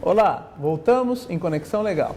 Olá, voltamos em Conexão Legal.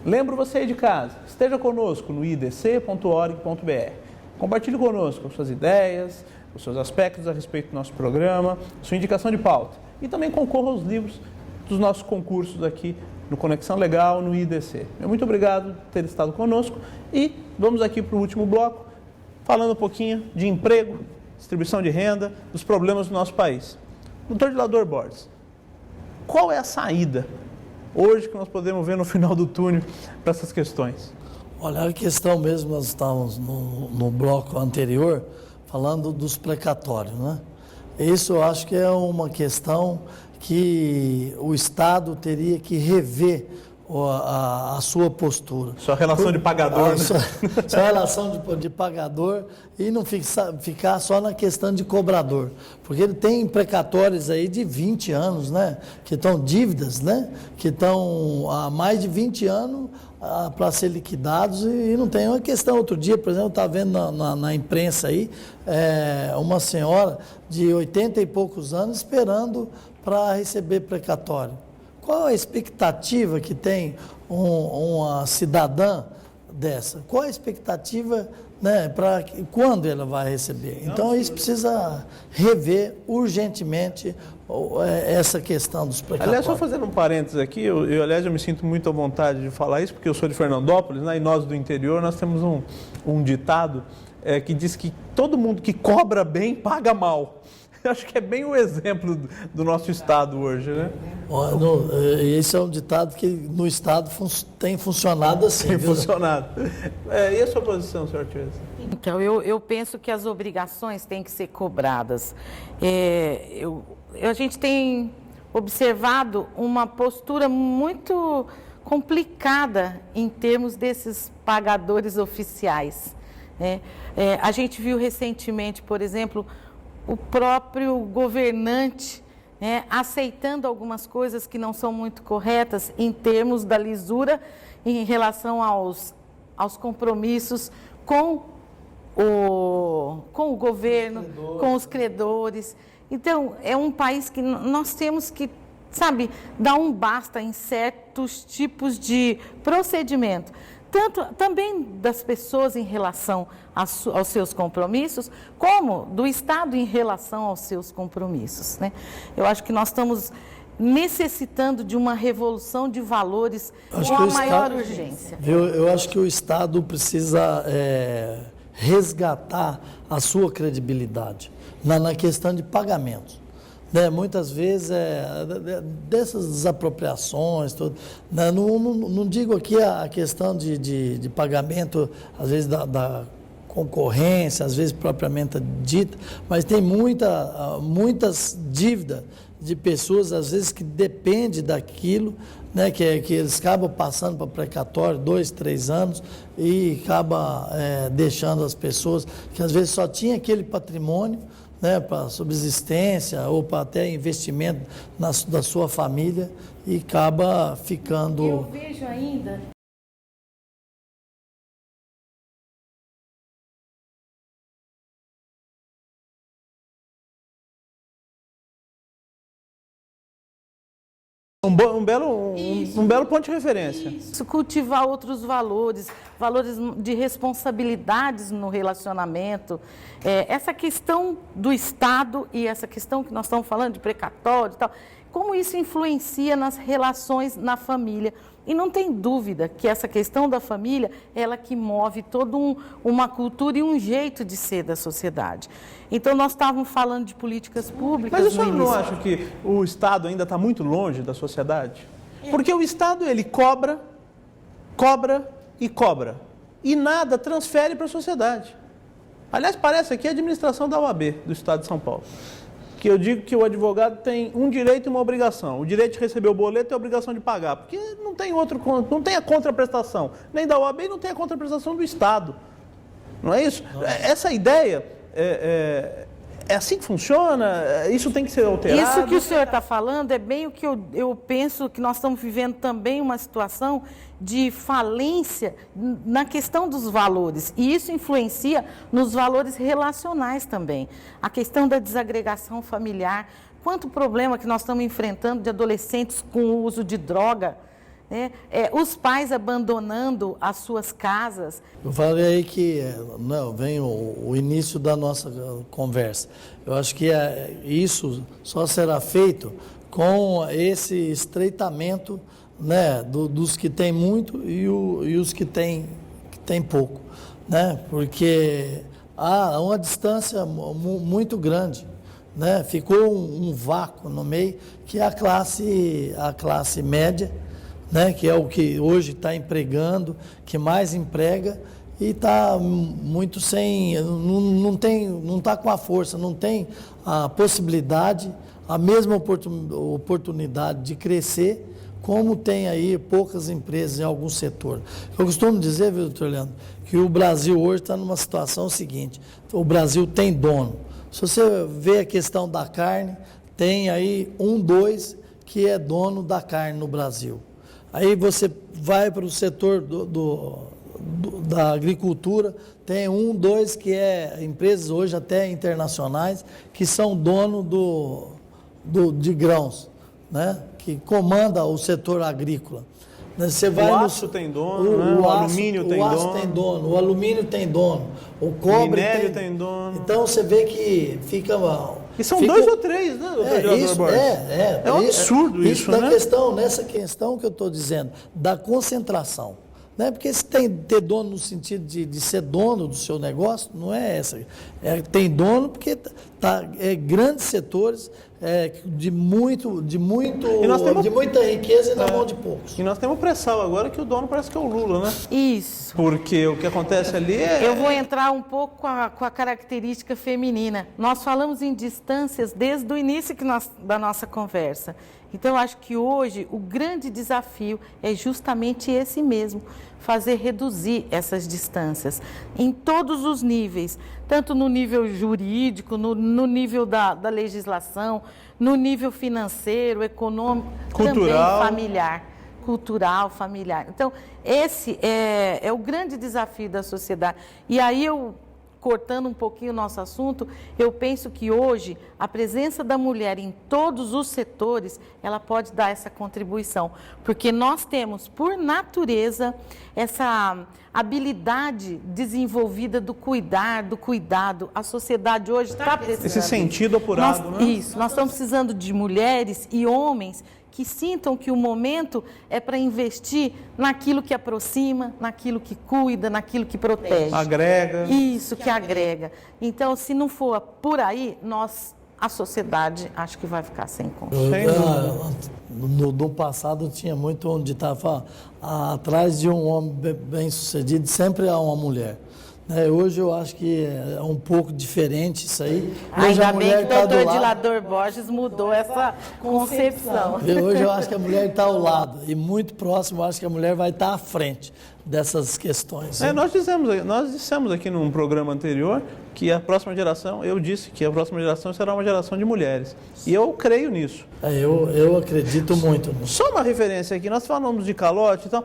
Lembro você aí de casa, esteja conosco no idc.org.br. Compartilhe conosco as suas ideias, os seus aspectos a respeito do nosso programa, sua indicação de pauta. E também concorra aos livros dos nossos concursos aqui no Conexão Legal, no IDC. Muito obrigado por ter estado conosco e vamos aqui para o último bloco, falando um pouquinho de emprego, distribuição de renda, dos problemas do nosso país. Dr. Dilador Borges, qual é a saída hoje que nós podemos ver no final do túnel para essas questões? Olha, a questão mesmo, nós estávamos no bloco anterior falando dos precatórios, né? Isso eu acho que é uma questão que o Estado teria que rever a sua postura. Sua relação de pagador, né? Sua relação de pagador e não ficar só na questão de cobrador. Porque ele tem precatórios aí de 20 anos, né? Que estão dívidas, né? Que estão há mais de 20 anos para ser liquidados e não tem uma questão. Outro dia, por exemplo, eu estava vendo na imprensa aí, uma senhora de 80 e poucos anos esperando para receber precatório. Qual a expectativa que tem uma cidadã dessa? Qual a expectativa, né, para quando ela vai receber? Então, isso precisa rever urgentemente essa questão dos precatórios. Aliás, só fazendo um parênteses aqui, eu me sinto muito à vontade de falar isso, porque eu sou de Fernandópolis, né, e nós do interior, nós temos um ditado que diz que todo mundo que cobra bem, paga mal. Acho que é bem o exemplo do nosso Estado hoje, né? Esse é um ditado que no Estado tem funcionado assim. Tem funcionado. E a sua posição, senhor Artigas? Então, eu penso que as obrigações têm que ser cobradas. A gente tem observado uma postura muito complicada em termos desses pagadores oficiais, né? A gente viu recentemente, por exemplo, o próprio governante, né, aceitando algumas coisas que não são muito corretas em termos da lisura em relação aos compromissos com o governo, com os credores. Então, é um país que nós temos que, dar um basta em certos tipos de procedimento. Também das pessoas em relação aos seus compromissos, como do Estado em relação aos seus compromissos, né? Eu acho que nós estamos necessitando de uma revolução de valores com a maior urgência. Eu acho que o Estado precisa resgatar a sua credibilidade na questão de pagamentos. Muitas vezes, dessas desapropriações, né? Não digo aqui a questão de pagamento, às vezes, da concorrência, às vezes propriamente dita, mas tem muitas dívidas de pessoas, às vezes, que dependem daquilo, né? Que eles acabam passando para precatório 2, 3 anos e acaba deixando as pessoas que, às vezes, só tinha aquele patrimônio, né, para subsistência ou para até investimento da sua família e acaba ficando... Eu vejo ainda... Um belo ponto de referência. Isso, cultivar outros valores de responsabilidades no relacionamento. Essa questão do Estado e essa questão que nós estamos falando de precatório e tal, como isso influencia nas relações na família. E não tem dúvida que essa questão da família, ela que move toda uma cultura e um jeito de ser da sociedade. Então, nós estávamos falando de políticas públicas. Mas o senhor não acha que o Estado ainda está muito longe da sociedade? Porque o Estado, ele cobra e cobra. E nada transfere para a sociedade. Aliás, parece aqui a administração da OAB, do Estado de São Paulo. Que eu digo que o advogado tem um direito e uma obrigação. O direito de receber o boleto e a obrigação de pagar. Porque não tem a contraprestação. Nem da OAB e não tem a contraprestação do Estado. Não é isso? Não. Essa ideia É assim que funciona? Isso tem que ser alterado? Isso que o senhor está falando é bem o que eu penso que nós estamos vivendo também uma situação de falência na questão dos valores. E isso influencia nos valores relacionais também. A questão da desagregação familiar. Quanto problema que nós estamos enfrentando de adolescentes com o uso de droga, né? Os pais abandonando as suas casas. Eu falei aí que vem o início da nossa conversa. Eu acho que isso só será feito com esse estreitamento, né, dos que têm muito e os que têm pouco, né? Porque há uma distância muito grande, né? Ficou um vácuo no meio que é a classe média, né, que é o que hoje está empregando, que mais emprega e está muito sem, não está com a força, não tem a possibilidade, a mesma oportunidade de crescer, como tem aí poucas empresas em algum setor. Eu costumo dizer, viu, doutor Leandro, que o Brasil hoje está numa situação seguinte: o Brasil tem dono. Se você vê a questão da carne, tem aí 2 que é dono da carne no Brasil. Aí você vai para o setor da agricultura, tem 2 que é empresas hoje até internacionais, que são dono de grãos, né? Que comanda o setor agrícola. Você vai o aço tem dono, né? O alumínio tem dono. O aço tem dono, o alumínio tem dono, o cobre o minério tem dono. Então você vê que fica... E são 2 ou 3, né, doutor? É um absurdo isso, né? Nessa questão que eu estou dizendo, da concentração. Né? Porque se ter dono no sentido de ser dono do seu negócio, não é essa. Tem dono porque grandes setores de muita riqueza e na mão de poucos. E nós temos pressão agora que o dono parece que é o Lula, né? Isso. Porque o que acontece ali Eu vou entrar um pouco com a característica feminina. Nós falamos em distâncias desde o início da nossa conversa. Então, eu acho que hoje o grande desafio é justamente esse mesmo, fazer reduzir essas distâncias em todos os níveis, tanto no nível jurídico, no nível da legislação, no nível financeiro, econômico, cultural. Também familiar. Cultural, familiar. Então, esse é o grande desafio da sociedade. E aí cortando um pouquinho o nosso assunto, eu penso que hoje a presença da mulher em todos os setores, ela pode dar essa contribuição, porque nós temos, por natureza, essa habilidade desenvolvida do cuidar, do cuidado. A sociedade hoje está precisando. Esse sentido apurado, né? Isso, nós estamos precisando de mulheres e homens que sintam que o momento é para investir naquilo que aproxima, naquilo que cuida, naquilo que protege. Agrega. Isso, que agrega. Então, se não for por aí, a sociedade, acho que vai ficar sem conta. No passado tinha muito onde estava atrás de um homem bem-sucedido, sempre há uma mulher. Hoje eu acho que é um pouco diferente isso aí. Hoje Ainda bem que o doutor Edilador Borges mudou essa concepção. Hoje eu acho que a mulher está ao lado e muito próximo, eu acho que a mulher vai estar à frente dessas questões. Nós dissemos aqui num programa anterior que a próxima geração, eu disse que a próxima geração será uma geração de mulheres. E eu creio nisso. Eu acredito muito nisso. Só uma referência aqui, nós falamos de calote, então,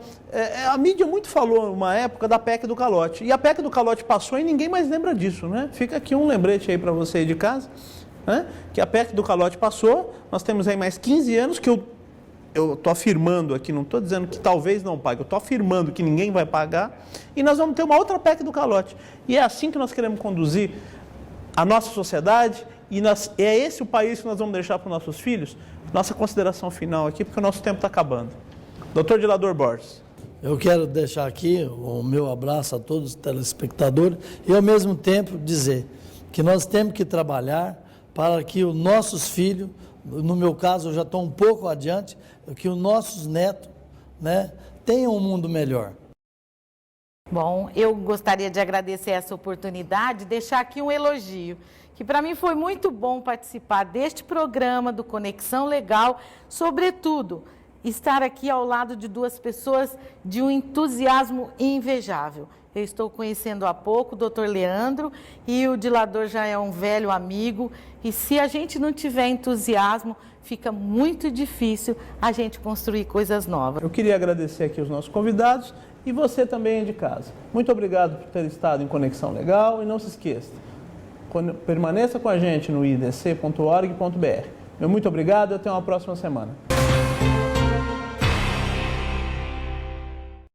a mídia muito falou uma época da PEC do calote. E a PEC do calote passou e ninguém mais lembra disso, né? Fica aqui um lembrete aí para você aí de casa, né? Que a PEC do calote passou, nós temos aí mais 15 anos que eu estou afirmando aqui, não estou dizendo que talvez não pague, eu estou afirmando que ninguém vai pagar, e nós vamos ter uma outra PEC do calote. E é assim que nós queremos conduzir a nossa sociedade, e é esse o país que nós vamos deixar para os nossos filhos? Nossa consideração final aqui, porque o nosso tempo está acabando. Doutor Edilador Borges. Eu quero deixar aqui o meu abraço a todos os telespectadores e, ao mesmo tempo, dizer que nós temos que trabalhar para que os nossos filhos, no meu caso, eu já estou um pouco adiante, que os nossos netos, né, tenham um mundo melhor. Bom, eu gostaria de agradecer essa oportunidade, deixar aqui um elogio, que para mim foi muito bom participar deste programa do Conexão Legal, sobretudo, estar aqui ao lado de 2 pessoas de um entusiasmo invejável. Eu estou conhecendo há pouco o doutor Leandro e o dilador já é um velho amigo. E se a gente não tiver entusiasmo, fica muito difícil a gente construir coisas novas. Eu queria agradecer aqui os nossos convidados e você também de casa. Muito obrigado por ter estado em Conexão Legal e não se esqueça, permaneça com a gente no idc.org.br. Muito obrigado e até uma próxima semana.